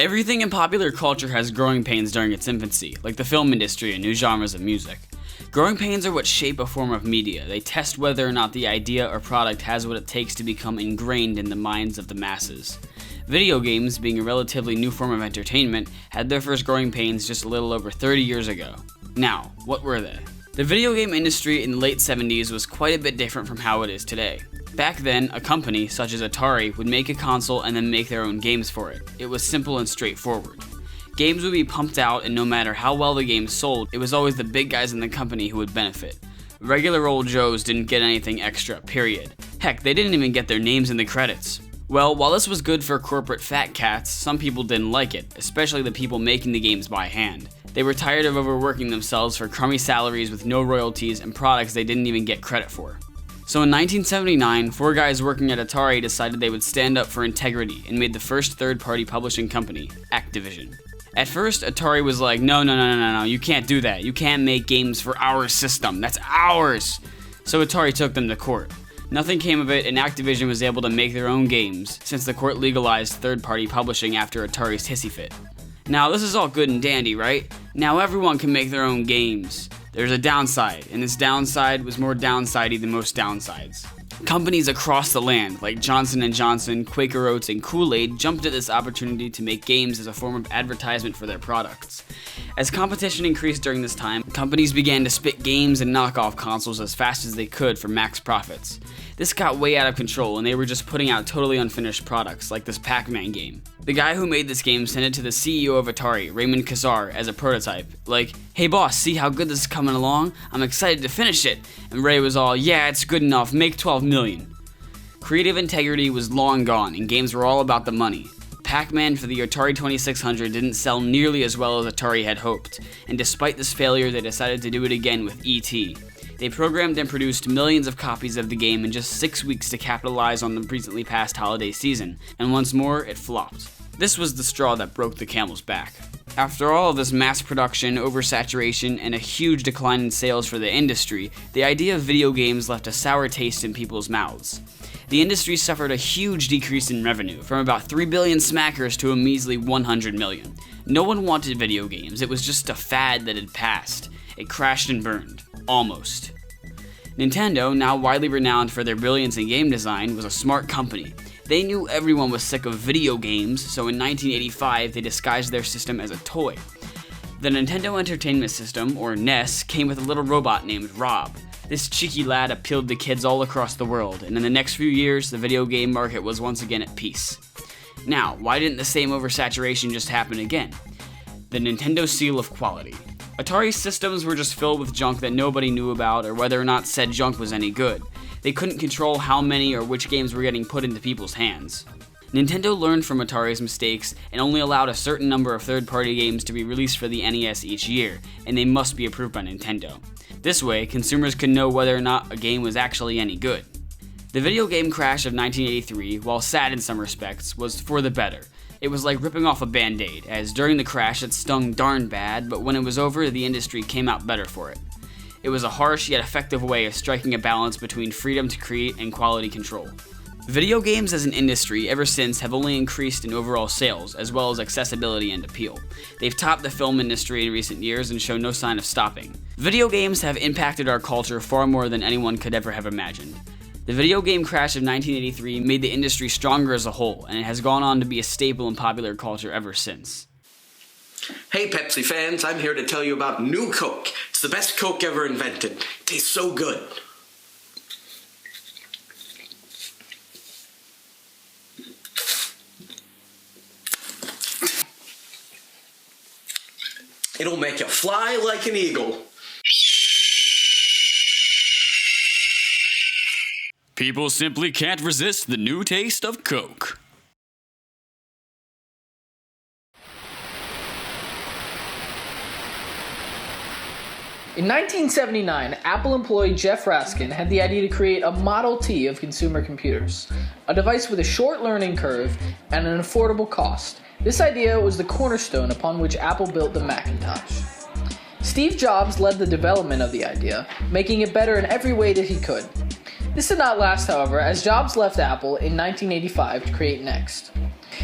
Everything in popular culture has growing pains during its infancy, like the film industry and new genres of music. Growing pains are what shape a form of media. They test whether or not the idea or product has what it takes to become ingrained in the minds of the masses. Video games, being a relatively new form of entertainment, had their first growing pains just a little over 30 years ago. Now, what were they? The video game industry in the late 70s was quite a bit different from how it is today. Back then, a company, such as Atari, would make a console and then make their own games for it. It was simple and straightforward. Games would be pumped out, and no matter how well the game sold, it was always the big guys in the company who would benefit. Regular old Joes didn't get anything extra, period. Heck, they didn't even get their names in the credits. Well, while this was good for corporate fat cats, some people didn't like it, especially the people making the games by hand. They were tired of overworking themselves for crummy salaries with no royalties and products they didn't even get credit for. So in 1979, 4 guys working at Atari decided they would stand up for integrity and made the first third-party publishing company, Activision. At first, Atari was like, no, you can't do that. You can't make games for our system. That's ours. So Atari took them to court. Nothing came of it, and Activision was able to make their own games, since the court legalized third-party publishing after Atari's hissy fit. Now, this is all good and dandy, right? Now everyone can make their own games. There's a downside, and this downside was more downsidey than most downsides. Companies across the land, like Johnson & Johnson, Quaker Oats, and Kool-Aid, jumped at this opportunity to make games as a form of advertisement for their products. As competition increased during this time, companies began to spit games and knockoff consoles as fast as they could for max profits. This got way out of control, and they were just putting out totally unfinished products, like this Pac-Man game. The guy who made this game sent it to the CEO of Atari, Raymond Kazar, as a prototype. Like, hey boss, see how good this is coming along? I'm excited to finish it. And Ray was all, yeah, it's good enough, make 12 million. Creative integrity was long gone, and games were all about the money. Pac-Man for the Atari 2600 didn't sell nearly as well as Atari had hoped, and despite this failure, they decided to do it again with E.T. They programmed and produced millions of copies of the game in just 6 weeks to capitalize on the recently passed holiday season, and once more, it flopped. This was the straw that broke the camel's back. After all of this mass production, oversaturation, and a huge decline in sales for the industry, the idea of video games left a sour taste in people's mouths. The industry suffered a huge decrease in revenue, from about 3 billion smackers to a measly 100 million. No one wanted video games, it was just a fad that had passed. It crashed and burned. Almost. Nintendo, now widely renowned for their brilliance in game design, was a smart company. They knew everyone was sick of video games, so in 1985 they disguised their system as a toy. The Nintendo Entertainment System, or NES, came with a little robot named Rob. This cheeky lad appealed to kids all across the world, and in the next few years, the video game market was once again at peace. Now, why didn't the same oversaturation just happen again? The Nintendo seal of quality. Atari systems were just filled with junk that nobody knew about or whether or not said junk was any good. They couldn't control how many or which games were getting put into people's hands. Nintendo learned from Atari's mistakes and only allowed a certain number of third-party games to be released for the NES each year, and they must be approved by Nintendo. This way, consumers could know whether or not a game was actually any good. The video game crash of 1983, while sad in some respects, was for the better. It was like ripping off a band-aid, as during the crash it stung darn bad, but when it was over, the industry came out better for it. It was a harsh yet effective way of striking a balance between freedom to create and quality control. Video games as an industry ever since have only increased in overall sales, as well as accessibility and appeal. They've topped the film industry in recent years and show no sign of stopping. Video games have impacted our culture far more than anyone could ever have imagined. The video game crash of 1983 made the industry stronger as a whole, and it has gone on to be a staple in popular culture ever since. Hey Pepsi fans, I'm here to tell you about new Coke. It's the best Coke ever invented. It tastes so good. It'll make you fly like an eagle. People simply can't resist the new taste of Coke. In 1979, Apple employee Jeff Raskin had the idea to create a Model T of consumer computers, a device with a short learning curve and an affordable cost. This idea was the cornerstone upon which Apple built the Macintosh. Steve Jobs led the development of the idea, making it better in every way that he could. This did not last, however, as Jobs left Apple in 1985 to create Next.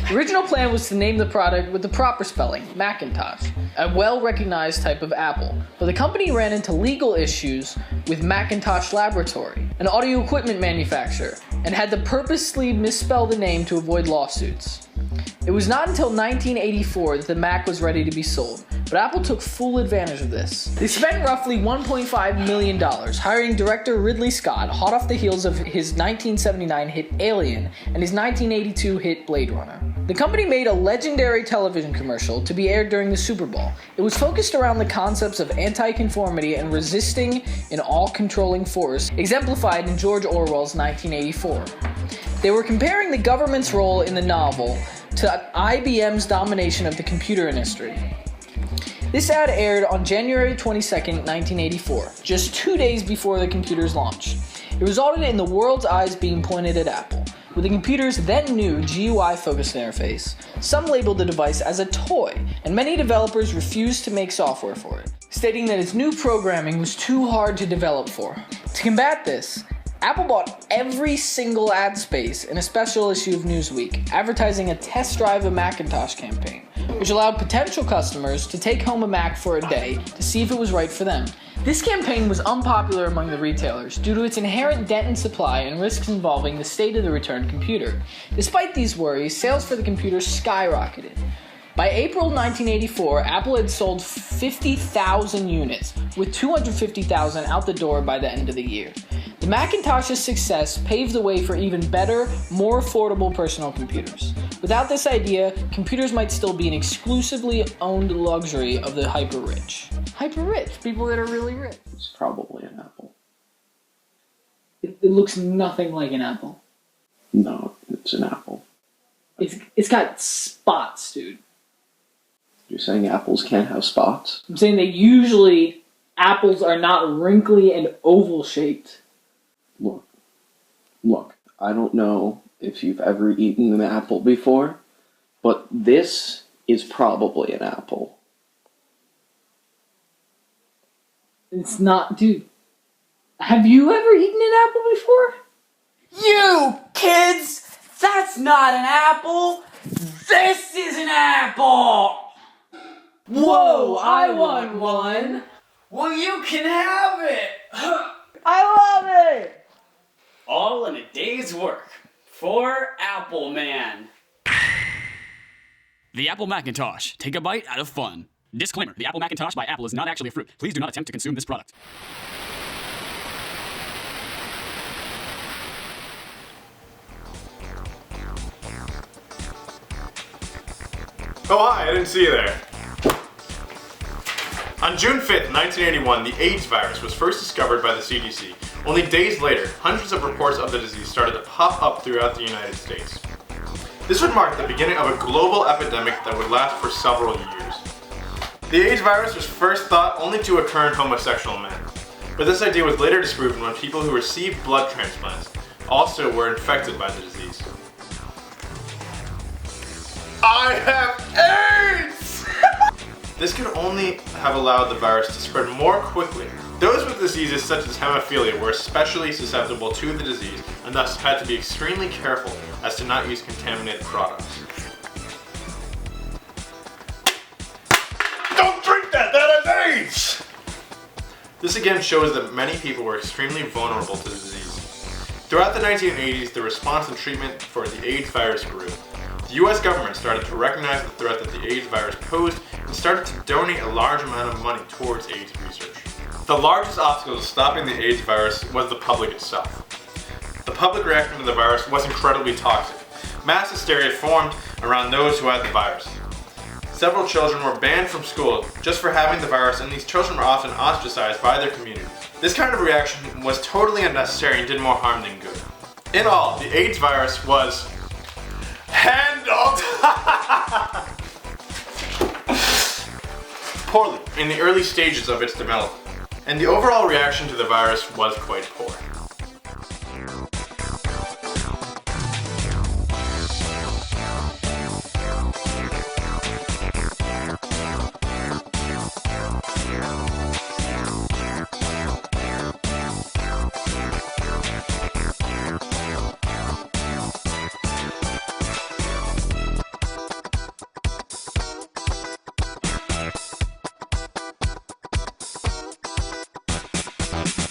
The original plan was to name the product with the proper spelling, Macintosh, a well-recognized type of Apple. But the company ran into legal issues with Macintosh Laboratory, an audio equipment manufacturer, and had to purposely misspell the name to avoid lawsuits. It was not until 1984 that the Mac was ready to be sold, but Apple took full advantage of this. They spent roughly $1.5 million hiring director Ridley Scott, hot off the heels of his 1979 hit Alien and his 1982 hit Blade Runner. The company made a legendary television commercial to be aired during the Super Bowl. It was focused around the concepts of anti-conformity and resisting an all-controlling force, exemplified in George Orwell's 1984. They were comparing the government's role in the novel to IBM's domination of the computer industry. This ad aired on January 22, 1984, just 2 days before the computer's launch. It resulted in the world's eyes being pointed at Apple. With the computer's then new GUI-focused interface, some labeled the device as a toy, and many developers refused to make software for it, stating that its new programming was too hard to develop for. To combat this, Apple bought every single ad space in a special issue of Newsweek, advertising a test drive of Macintosh campaign, which allowed potential customers to take home a Mac for a day to see if it was right for them. This campaign was unpopular among the retailers due to its inherent dent in supply and risks involving the state of the returned computer. Despite these worries, sales for the computer skyrocketed. By April 1984, Apple had sold 50,000 units, with 250,000 out the door by the end of the year. The Macintosh's success paved the way for even better, more affordable personal computers. Without this idea, computers might still be an exclusively owned luxury of the hyper-rich. Hyper-rich? People that are really rich. It's probably an apple. It looks nothing like an apple. No, it's an apple. It's got spots, dude. You're saying apples can't have spots? I'm saying that usually apples are not wrinkly and oval shaped. Look, I don't know if you've ever eaten an apple before, but this is probably an apple. It's not, dude. Have you ever eaten an apple before? You kids! That's not an apple! This is an apple! Whoa, I want one! Well, you can have it! I love it! All in a day's work. For Apple Man. The Apple Macintosh. Take a bite out of fun. Disclaimer. The Apple Macintosh by Apple is not actually a fruit. Please do not attempt to consume this product. Oh hi, I didn't see you there. On June 5th, 1981, the AIDS virus was first discovered by the CDC. Only days later, hundreds of reports of the disease started to pop up throughout the United States. This would mark the beginning of a global epidemic that would last for several years. The AIDS virus was first thought only to occur in homosexual men, but this idea was later disproven when people who received blood transplants also were infected by the disease. I have AIDS! This could only have allowed the virus to spread more quickly. Those with diseases such as hemophilia were especially susceptible to the disease and thus had to be extremely careful as to not use contaminated products. Don't drink that! That has AIDS! This again shows that many people were extremely vulnerable to the disease. Throughout the 1980s, the response and treatment for the AIDS virus grew. The US government started to recognize the threat that the AIDS virus posed and started to donate a large amount of money towards AIDS research. The largest obstacle to stopping the AIDS virus was the public itself. The public reaction to the virus was incredibly toxic. Mass hysteria formed around those who had the virus. Several children were banned from school just for having the virus, and these children were often ostracized by their community. This kind of reaction was totally unnecessary and did more harm than good. In all, the AIDS virus was handled poorly in the early stages of its development, and the overall reaction to the virus was quite poor. Bye.